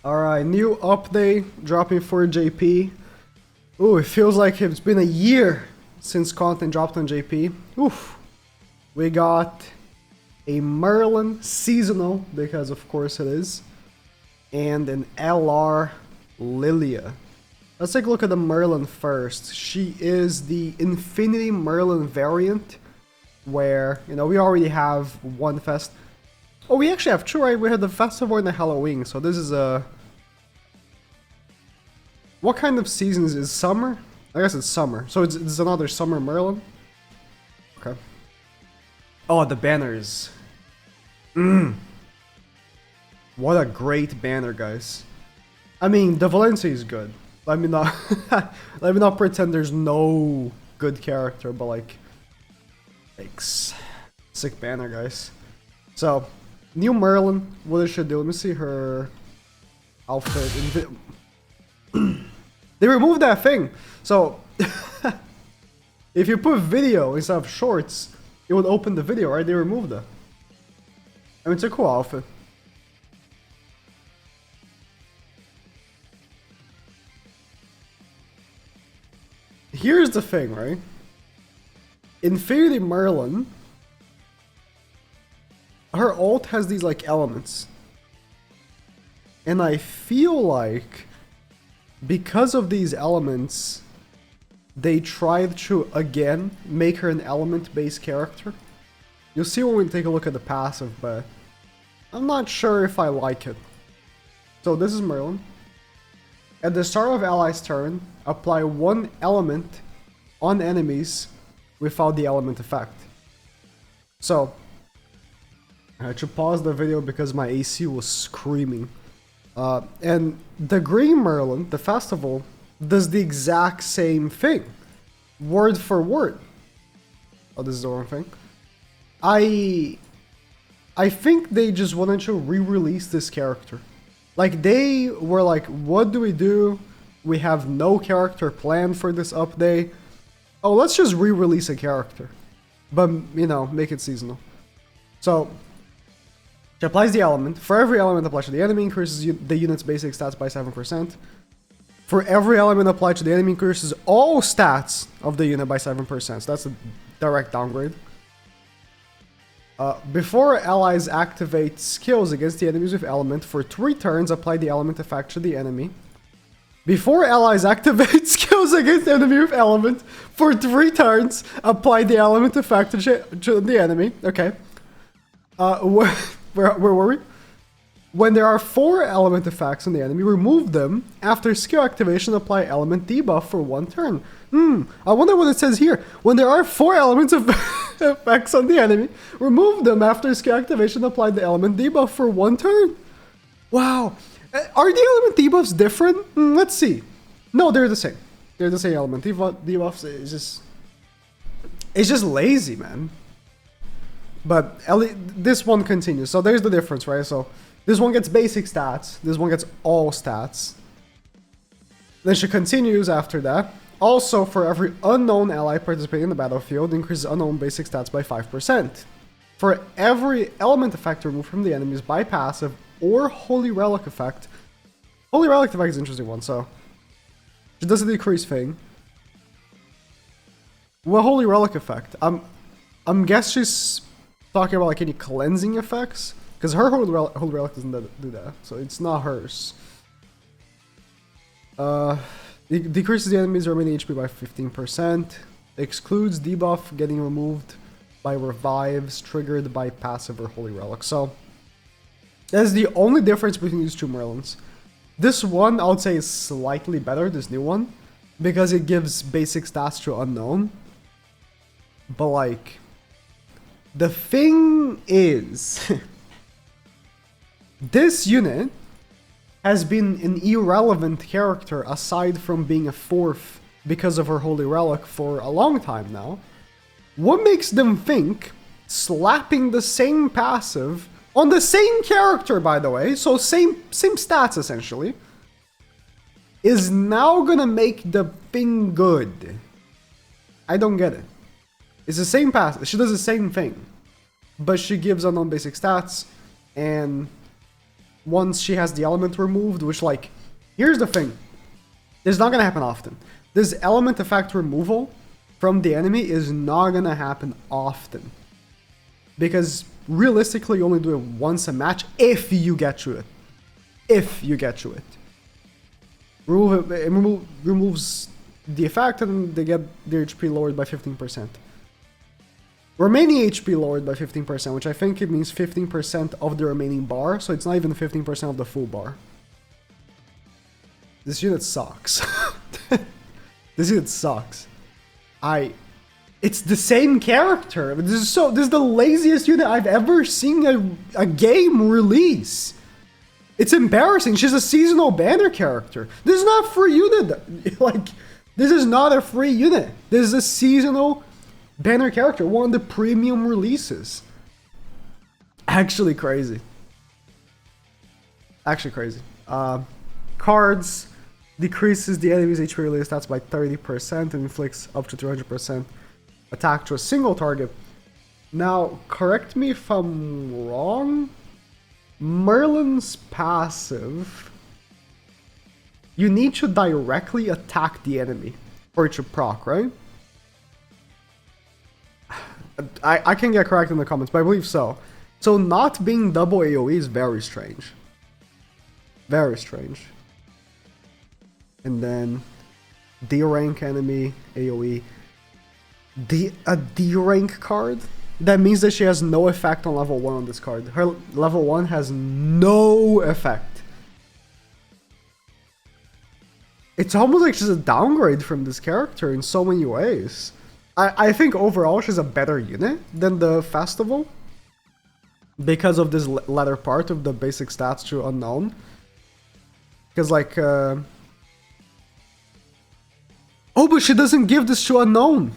Alright, new update dropping for JP. Ooh, it feels like it's been a year since content dropped on JP. Oof. We got a Merlin seasonal, because of course it is, and an LR Lilia. Let's take a look at the Merlin first. She is the Infinity Merlin variant, where, you know, we already have one fest. Oh, we actually have two, right? We had the festival and the Halloween, so this is a... What kind of season is it? Summer? I guess it's summer. So it's another summer Merlin? Okay. Oh, the banners. What a great banner, guys. I mean, the Valencia is good. Let me not... let me not pretend there's no good character, but like... Sick banner, guys. So... New Merlin, what does she do? Let me see her outfit. They removed that thing. So, if you put video instead of shorts, it would open the video, right? They removed that. I mean, it's a cool outfit. Here's the thing, right? Infinity Merlin... Her ult has these like elements. And I feel like because of these elements, they tried to again make her an element based character. You'll see when we take a look at the passive, but I'm not sure if I like it. So this is Merlin. At the start of ally's turn, apply one element on enemies without the element effect. So I had to pause the video because my AC was screaming. And the Green Merlin, the festival, does the exact same thing. Word for word. Oh, this is the wrong thing. I think they just wanted to re-release this character. Like, they were like, what do we do? We have no character planned for this update. Oh, let's just re-release a character. But, you know, make it seasonal. So... She applies the element. For every element applied to the enemy, increases the unit's basic stats by 7%. For every element applied to the enemy, increases all stats of the unit by 7%. So that's a direct downgrade. Before allies activate skills against the enemies with element, for 3 turns, apply the element effect to the enemy. Before allies activate skills against the enemy with element, for 3 turns, apply the element effect to the enemy. Okay. Where were we? When there are 4 element effects on the enemy, remove them. After skill activation, apply element debuff for 1 turn. I wonder what it says here. When there are 4 elements of effects on the enemy, remove them. After skill activation, apply the element debuff for 1 turn. Wow. Are the element debuffs different? Let's see. No, they're the same. They're the same element. Debuffs is it's just lazy, man. But this one continues. So there's the difference, right? So this one gets basic stats. This one gets all stats. Then she continues after that. Also, for every unknown ally participating in the battlefield, increases unknown basic stats by 5%. For every element effect removed from the enemies by passive or Holy Relic effect. Holy Relic effect is an interesting one, so... She does a decrease thing. Well, Holy Relic effect. I'm guess she's... talking about like any cleansing effects, because her Holy Relic doesn't do that, so it's not hers. It decreases the enemy's remaining HP by 15%, excludes debuff getting removed by revives triggered by passive or Holy Relic. So that's the only difference between these two Merlins. This one I would say is slightly better, this new one, because it gives basic stats to unknown, but like... The thing is, this unit has been an irrelevant character aside from being a 4th because of her Holy Relic for a long time now. What makes them think slapping the same passive on the same character, by the way, so same stats essentially, is now gonna make the thing good? I don't get it. It's the same passive. She does the same thing. But she gives unknown basic stats, and once she has the element removed, which, like, here's the thing. It's not gonna happen often. This element effect removal from the enemy is not gonna happen often. Because realistically, you only do it once a match if you get through it. If you get through it. Removes the effect and they get their HP lowered by 15%. Remaining HP lowered by 15%, which I think it means 15% of the remaining bar, so it's not even 15% of the full bar. This unit sucks. This unit sucks. It's the same character. This is the laziest unit I've ever seen a game release. It's embarrassing. She's a seasonal banner character. This is not a free unit. Like, this is not a free unit. This is a seasonal banner character, one of the premium releases. Actually crazy. Actually crazy. Cards decreases the enemy's HP release stats by 30% and inflicts up to 300% attack to a single target. Now, correct me if I'm wrong. Merlin's passive, you need to directly attack the enemy for it to proc, right? I can get correct in the comments, but I believe so. So not being double AoE is very strange. Very strange. And then D-rank enemy AoE. A D-rank card? That means that she has no effect on level 1 on this card. Her level 1 has no effect. It's almost like she's a downgrade from this character in so many ways. I think overall she's a better unit than the Festival. Because of this latter part of the basic stats to Unknown. Because like... Oh, but she doesn't give this to Unknown.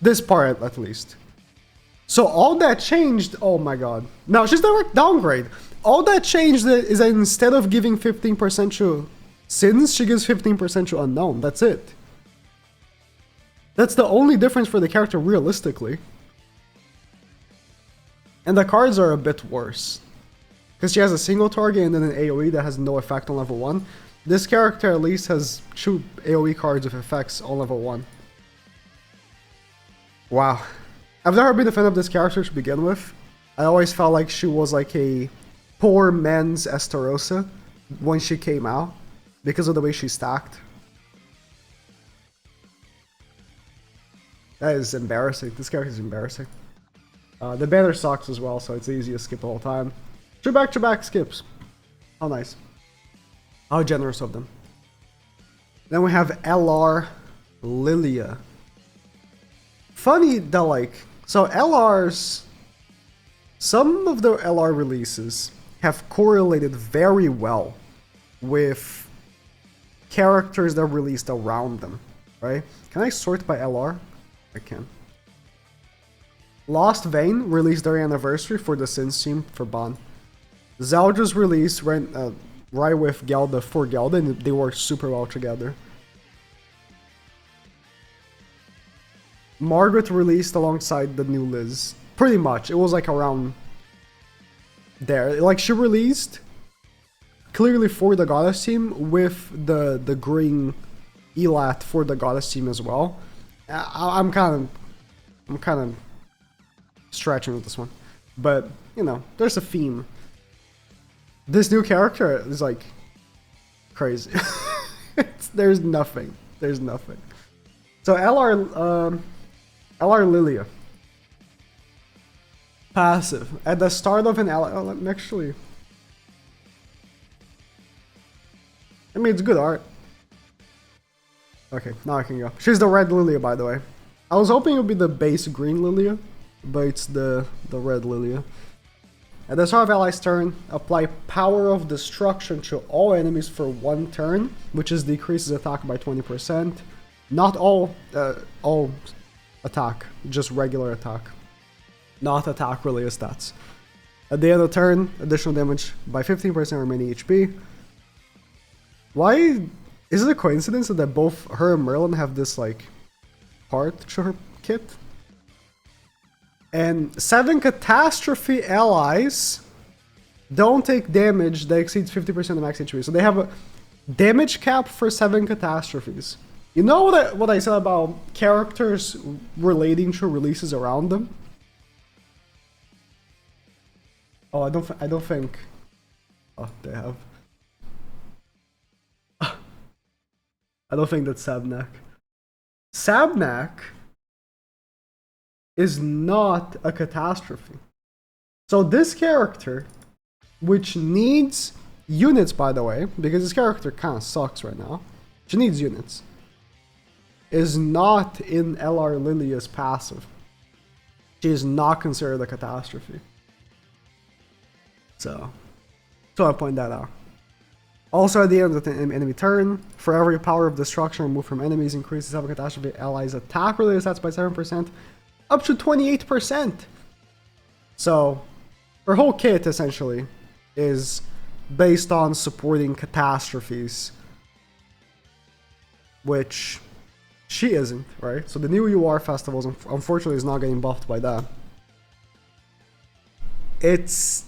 This part, at least. So all that changed... Oh my god. No, she's direct downgrade. All that changed is that instead of giving 15% to Sins, she gives 15% to Unknown. That's it. That's the only difference for the character, realistically. And the cards are a bit worse. Because she has a single target and then an AoE that has no effect on level 1. This character at least has 2 AoE cards with effects on level 1. Wow. I've never been a fan of this character to begin with. I always felt like she was like a poor man's Estarossa when she came out. Because of the way she stacked. That is embarrassing. This character is embarrassing. The banner sucks as well, so it's easy to skip the whole time. 2 back-to-back skips. How nice. How generous of them. Then we have LR Lilia. Funny that, like... So LRs... Some of the LR releases have correlated very well with characters that are released around them, right? Can I sort by LR? I can. Lost Vein released their anniversary for the Sins team for Ban. Zelda's released right with Gelda for Gelda, and they work super well together. Margaret released alongside the new Liz. Pretty much. It was like around there. Like she released clearly for the Goddess team with the green Elat for the Goddess team as well. I'm kind of stretching with this one, but you know, there's a theme. This new character is like crazy. There's nothing. There's nothing. So LR Lilia. Passive. At the start of an LR, actually. I mean, it's good art. Okay, now I can go. She's the red Lilia, by the way. I was hoping it would be the base green Lilia, but it's the red Lilia. At the start of ally's turn, apply Power of Destruction to all enemies for 1 turn, which is decreases attack by 20%. Not all attack, just regular attack. Not attack related stats. At the end of the turn, additional damage by 15% remaining HP. Why is it a coincidence that both her and Merlin have this like part to her kit? And 7 catastrophe allies don't take damage that exceeds 50% of max HP. So they have a damage cap for 7 catastrophes. You know what I said about characters relating to releases around them? Oh, I don't think. Oh, they have. I don't think that's Sabnak. Sabnak is not a catastrophe. So this character, which needs units, by the way, because this character kind of sucks right now. She needs units. Is not in LR Lilia's passive. She is not considered a catastrophe. So I point that out. Also, at the end of the enemy turn, for every power of destruction removed from enemies, increases have a catastrophe allies attack related stats by 7%, up to 28%. So, her whole kit essentially is based on supporting catastrophes, which she isn't, right? So the new UR festivals unfortunately is not getting buffed by that. It's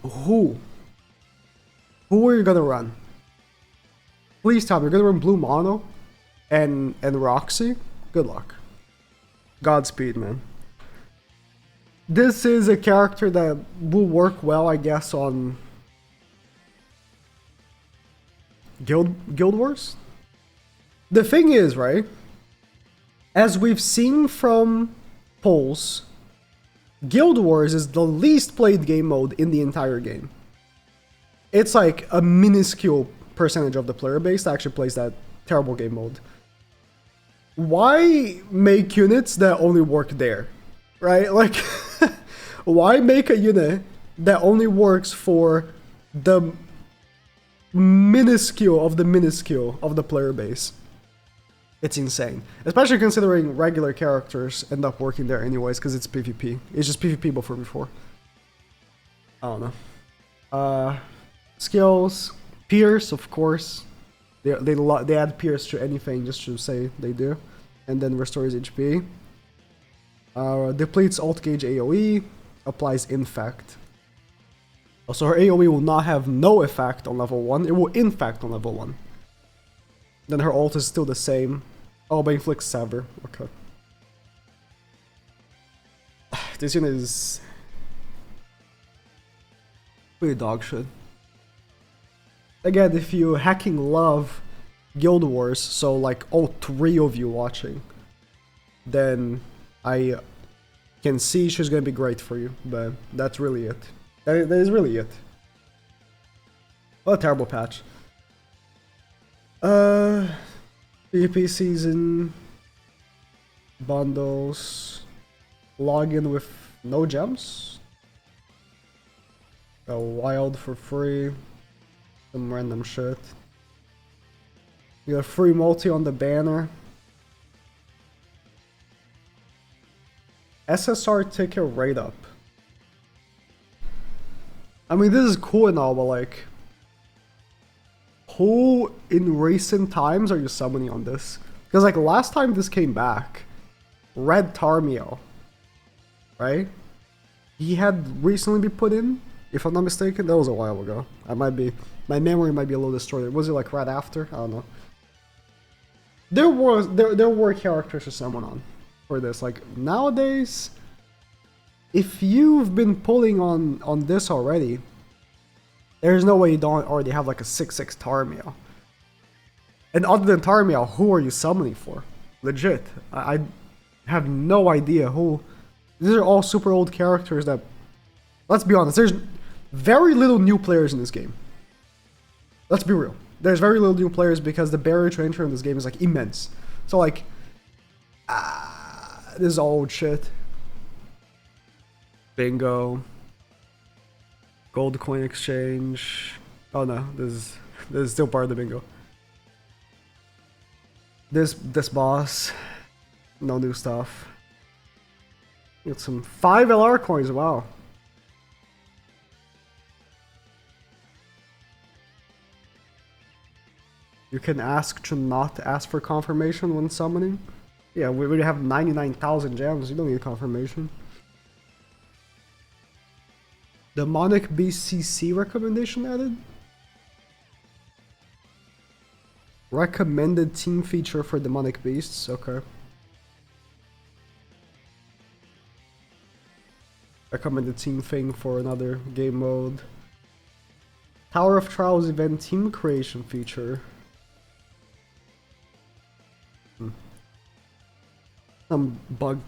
who are you gonna run? Please tell me you're gonna run Blue Mono and Roxy. Good luck. Godspeed, man. This is a character that will work well, I guess, on Guild Wars. The thing is, right? As we've seen from polls, Guild Wars is the least played game mode in the entire game. It's like a minuscule percentage of the player base that actually plays that terrible game mode. Why make units that only work there? Right? Like, why make a unit that only works for the minuscule of the player base? It's insane. Especially considering regular characters end up working there anyways, because it's PvP. It's just PvP before. I don't know. Skills. Pierce, of course. They add Pierce to anything just to say they do. And then restores HP. Depletes ult gauge AoE. Applies Infect. So her AoE will not have no effect on level 1. It will infect on level 1. Then her ult is still the same. Oh, but inflicts Sever. Okay. This unit is pretty dog shit. Again, if you hacking love Guild Wars, so like all 3 of you watching, then I can see she's gonna be great for you, but that's really it. That is really it. What a terrible patch. PvP season, bundles, login with no gems, a wild for free, some random shit. You got free multi on the banner. SSR ticket rate up. I mean, this is cool and all, but like, who in recent times are you summoning on this? Because like last time this came back, Red Tarmiel, right? He had recently been put in, if I'm not mistaken. That was a while ago. My memory might be a little distorted. Was it like right after? I don't know. There were characters to summon on for this. Like nowadays, if you've been pulling on this already, there's no way you don't already have like a 6/6 Tarmiel. And other than Tarmiel, who are you summoning for? Legit. I have no idea who. These are all super old characters that, let's be honest, there's very little new players in this game. Let's be real. There's very little new players because the barrier to entry in this game is like immense. So like, this is all old shit. Bingo. Gold coin exchange. Oh no, this is still part of the bingo. This boss. No new stuff. Got some 5 LR coins, wow. You can ask to not ask for confirmation when summoning. Yeah, we already have 99,000 gems. You don't need confirmation. Demonic BCC recommendation added? Recommended team feature for demonic beasts. Okay. Recommended team thing for another game mode. Tower of Trials event team creation feature. Some bug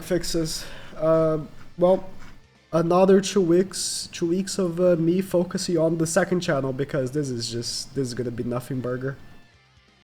fixes. Well, another 2 weeks of me focusing on the second channel because this is gonna be nothing burger.